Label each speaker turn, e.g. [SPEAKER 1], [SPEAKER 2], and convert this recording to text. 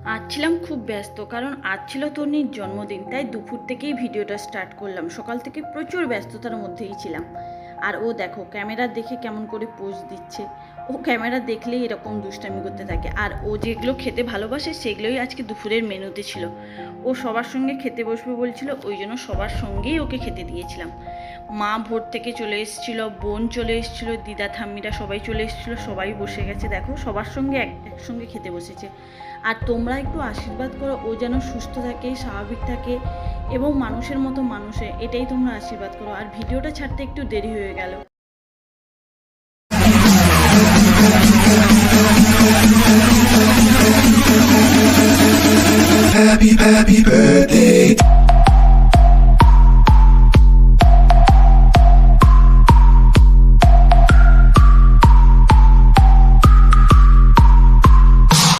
[SPEAKER 1] আজ ছিলাম খুব ব্যস্ত, কারণ আজ ছিল তন্নির জন্মদিন। তাই দুপুর থেকেই ভিডিওটা স্টার্ট করলাম। সকাল থেকে প্রচুর ব্যস্ততার মধ্যেই ছিলাম। আর ও দেখো ক্যামেরা দেখে কেমন করে পোজ দিচ্ছে। ও ক্যামেরা দেখলেই এরকম দুষ্টামি করতে থাকে। আর ও যেগুলো খেতে ভালোবাসে সেগুলোই আজকে দুপুরের মেনুতে ছিল। ও সবার সঙ্গে খেতে বসবে বলছিল, ওই জন্য সবার সঙ্গেই ওকে খেতে দিয়েছিলাম। মা ভোর থেকে চলে এসেছিলো, বোন চলে এসেছিলো, দিদা ঠাম্মিরা সবাই চলে এসেছিলো, সবাই বসে গেছে। দেখো সবার সঙ্গে একসঙ্গে খেতে বসেছে। আর তোমরা একটু আশীর্বাদ করো, ও যেন সুস্থ থাকে, স্বাভাবিক থাকে এবং মানুষের মতো মানুষে, এটাই তোমরা আশীর্বাদ করো। আর ভিডিওটা ছাড়তে একটু দেরি হয়ে গেল।